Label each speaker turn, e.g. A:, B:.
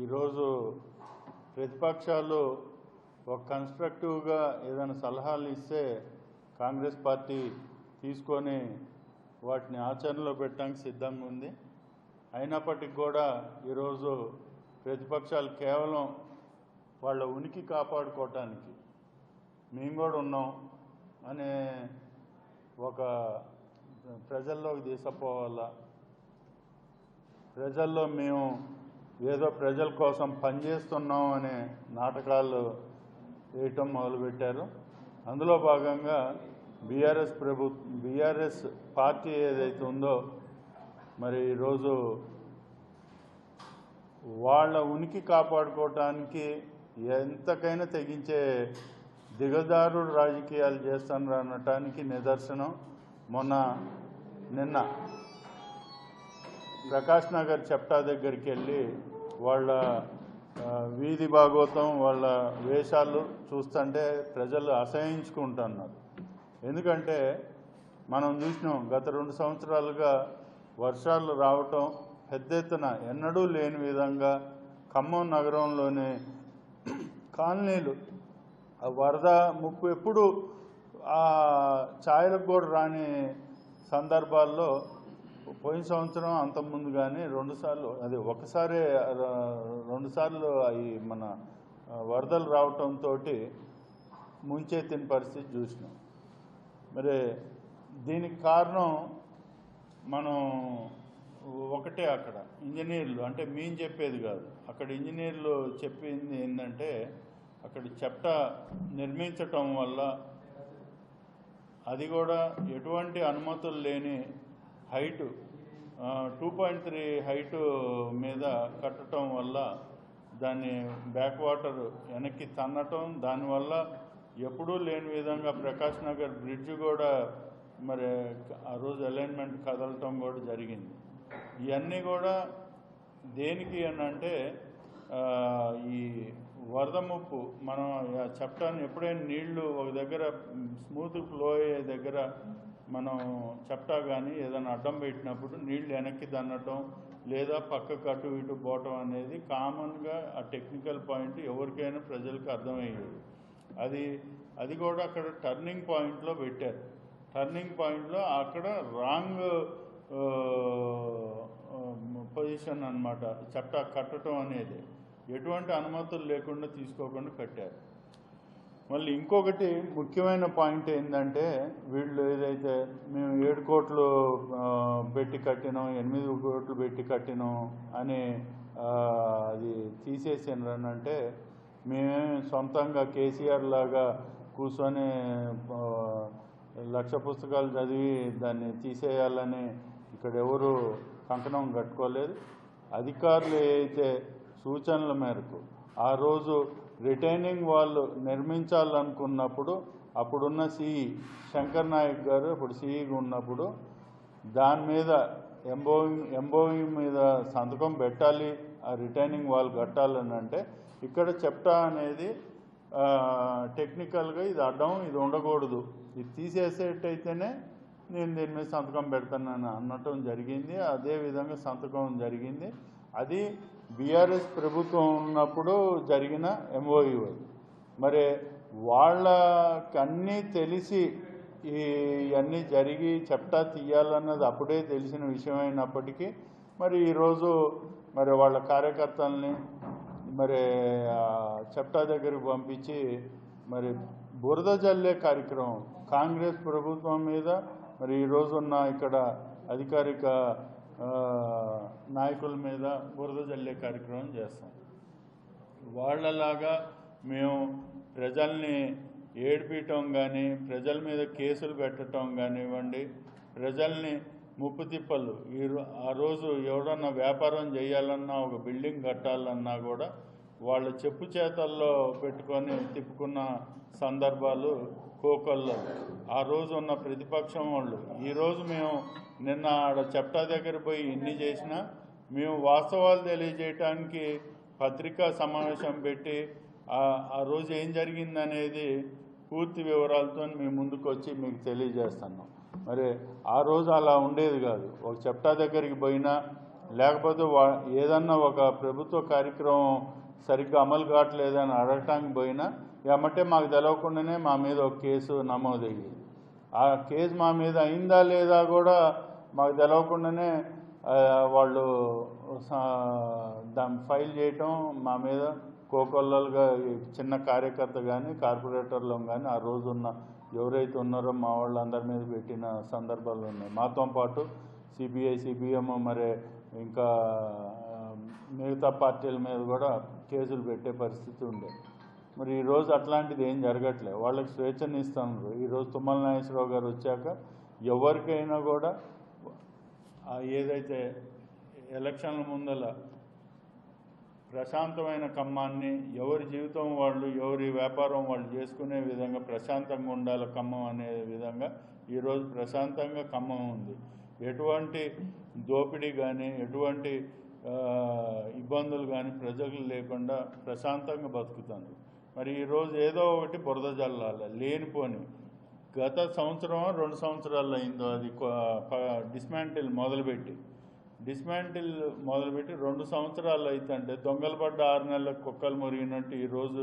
A: ఈరోజు ప్రతిపక్షాలు ఒక కన్స్ట్రక్టివ్గా ఏదైనా సలహాలు ఇస్తే కాంగ్రెస్ పార్టీ తీసుకొని వాటిని ఆచరణలో పెట్టడానికి సిద్ధంగా ఉంది. అయినప్పటికీ కూడా ఈరోజు ప్రతిపక్షాలు కేవలం వాళ్ళ ఉనికి కాపాడుకోవటానికి మేము కూడా ఉన్నాం అనే ఒక ప్రజల్లోకి తీసుకుపోవాలా, ప్రజల్లో మేము ఏదో ప్రజల కోసం పనిచేస్తున్నాం అనే నాటకాలు వేయటం మొదలుపెట్టారు. అందులో భాగంగా బీఆర్ఎస్ పార్టీ ఏదైతే ఉందో మరి ఈరోజు వాళ్ళ ఉనికి కాపాడుకోవటానికి ఎంతకైనా తెగించే దిగజారుడు రాజకీయాలు చేస్తున్నారు అనటానికి నిదర్శనం నిన్న ప్రకాష్ నగర్ చెప్టా దగ్గరికి వెళ్ళి వాళ్ళ వీధి భాగవతం వాళ్ళ వేషాలు చూస్తుంటే ప్రజలు అసహించుకుంటున్నారు. ఎందుకంటే మనం చూసినాం గత 2 సంవత్సరాలుగా వర్షాలు రావటం పెద్ద ఎత్తున ఎన్నడూ లేని విధంగా ఖమ్మం నగరంలోని కాలనీలు వరద ముప్పు ఎప్పుడు ఛాయలకు కూడా రాని సందర్భాల్లో పోయిన సంవత్సరం అంతకుముందు కానీ 2 సార్లు అది ఒకసారి 2 సార్లు అవి మన వరదలు రావటంతో ముంచెత్తిన పరిస్థితి చూసినాం. మరి దీనికి కారణం మనం ఒకటే, అక్కడ ఇంజనీర్లు అంటే మేము చెప్పేది కాదు, అక్కడ ఇంజనీర్లు చెప్పింది ఏంటంటే అక్కడ చెప్టా నిర్మించటం వల్ల అది కూడా ఎటువంటి అనుమతులు లేని హైటు 2.3 హైటు మీద కట్టడం వల్ల దాన్ని బ్యాక్ వాటర్ వెనక్కి తన్నటం, దానివల్ల ఎప్పుడూ లేని విధంగా ప్రకాష్ నగర్ బ్రిడ్జ్ కూడా మరి ఆ రోజు అలైన్మెంట్ కదలటం కూడా జరిగింది. ఇవన్నీ కూడా దేనికి అని అంటే ఈ వరద ముప్పు మనం చెప్టాను ఎప్పుడైనా నీళ్లు ఒక దగ్గర స్మూత్ ఫ్లో అయ్యే దగ్గర మనం చెప్టా కానీ ఏదైనా అడ్డం పెట్టినప్పుడు నీళ్లు వెనక్కి దన్నటం లేదా పక్కకు అటు ఇటు పోవటం అనేది కామన్గా ఆ టెక్నికల్ పాయింట్ ఎవరికైనా ప్రజలకు అర్థమయ్యేది. అది కూడా అక్కడ టర్నింగ్ పాయింట్లో పెట్టారు. టర్నింగ్ పాయింట్లో అక్కడ రాంగ్ పొజిషన్ అన్నమాట. చెప్టా కట్టడం అనేది ఎటువంటి అనుమతులు లేకుండా తీసుకోకుండా కట్టారు. మళ్ళీ ఇంకొకటి ముఖ్యమైన పాయింట్ ఏంటంటే వీళ్ళు ఏదైతే మేము 7 కోట్లు పెట్టి కట్టినాం, 8 కోట్లు పెట్టి కట్టినాం అని అది తీసేసినారంటే మేమే సొంతంగా కేసీఆర్ లాగా కూర్చొని 1,00,000 పుస్తకాలు చదివి దాన్ని తీసేయాలని ఇక్కడ ఎవరు కంకణం కట్టుకోలేదు. అధికారులు ఏదైతే సూచనల మేరకు ఆ రోజు రిటైనింగ్ వాల్ నిర్మించాలనుకున్నప్పుడు అప్పుడున్న సిఈ శంకర్ నాయక్ గారు ఇప్పుడు సిఈగా ఉన్నప్పుడు దాని మీద ఎంబోయింగ్ మీద సంతకం పెట్టాలి, ఆ రిటైనింగ్ వాల్ కట్టాలని అంటే ఇక్కడ చెప్టా అనేది టెక్నికల్గా ఇది అడ్డం, ఇది ఉండకూడదు, ఇది తీసేసేటైతేనే నేను దీని మీద సంతకం పెడతానని అనటం జరిగింది. అదేవిధంగా సంతకం జరిగింది. అది బీఆర్ఎస్ ప్రభుత్వం ఉన్నప్పుడు జరిగిన ఎంఓయూ. మరి వాళ్ళకి అన్నీ తెలిసి ఇవన్నీ జరిగి చెప్టా తీయాలన్నది అప్పుడే తెలిసిన విషయం అయినప్పటికీ మరి ఈరోజు మరి వాళ్ళ కార్యకర్తల్ని మరి చెప్టా దగ్గరికి పంపించి మరి బురద జల్లే కార్యక్రమం కాంగ్రెస్ ప్రభుత్వం మీద మరి ఈరోజున్న ఇక్కడ అధికారిక నాయకుల మీద బురద జల్లే కార్యక్రమం చేస్తాం. వాళ్ళలాగా మేము ప్రజల్ని ఏడిపించటం కానీ ప్రజల మీద కేసులు పెట్టడం కానివ్వండి, ప్రజల్ని ముప్పు తిప్పలు ఆ రోజు ఎవడన్నా వ్యాపారం చేయాలన్నా ఒక బిల్డింగ్ కట్టాలన్నా కూడా వాళ్ళ చెప్పు చేతల్లో పెట్టుకొని తిప్పుకున్న సందర్భాలు కోకొల్లో. ఆ రోజు ఉన్న ప్రతిపక్షం వాళ్ళు ఈరోజు మేము నిన్న ఆడ చెప్టా దగ్గర పోయి ఇన్ని చేసినా మేము వాస్తవాలు తెలియజేయటానికి పత్రికా సమావేశం పెట్టి ఆ రోజు ఏం జరిగిందనేది పూర్తి వివరాలతో మేము ముందుకు వచ్చి మీకు తెలియజేస్తున్నాం. మరి ఆ రోజు అలా ఉండేది కాదు. ఒక చెప్టా దగ్గరికి పోయినా లేకపోతే ఏదన్నా ఒక ప్రభుత్వ కార్యక్రమం సరిగ్గా అమలు కావట్లేదని అడగటానికి పోయినా ఏమంటే మాకు తెలవకుండానే మా మీద ఒక కేసు నమోదయ్యేది. ఆ కేసు మా మీద అయిందా లేదా కూడా మాకు తెలవకుండానే వాళ్ళు దాన్ని ఫైల్ చేయటం మా మీద కోకొల్లలుగా చిన్న కార్యకర్త కానీ కార్పొరేటర్లు కానీ ఆ రోజున్న ఎవరైతే ఉన్నారో మా వాళ్ళందరి మీద పెట్టిన సందర్భాలు ఉన్నాయి. మాతో పాటు సిబిఐ సిబిఎం మరి ఇంకా మిగతా పార్టీల మీద కూడా కేసులు పెట్టే పరిస్థితి ఉండే. మరి ఈరోజు అట్లాంటిది ఏం జరగట్లేదు. వాళ్ళకి స్వేచ్ఛని ఇస్తున్నారు. ఈరోజు తుమ్మల నాగేశ్వరరావు గారు వచ్చాక ఎవరికైనా కూడా ఏదైతే ఎలక్షన్ల ముందల ప్రశాంతమైన ఖమ్మాన్ని ఎవరి జీవితం వాళ్ళు ఎవరి వ్యాపారం వాళ్ళు చేసుకునే విధంగా ప్రశాంతంగా ఉండాలి ఖమ్మం అనే విధంగా ఈరోజు ప్రశాంతంగా ఖమ్మం ఉంది. ఎటువంటి దోపిడీ కానీ ఎటువంటి ఇబ్బందులు కానీ ప్రజలు లేకుండా ప్రశాంతంగా బతుకుతుంది. మరి ఈరోజు ఏదో ఒకటి బురద జల్లాలి లేనిపోని. గత సంవత్సరం 2 సంవత్సరాలు అయిందో అది డిస్మాంటిల్ మొదలుపెట్టి 2 సంవత్సరాలు అవుతుంటే దొంగలు పడ్డ 6 నెలలకు కుక్కలు మురిగినట్టు ఈరోజు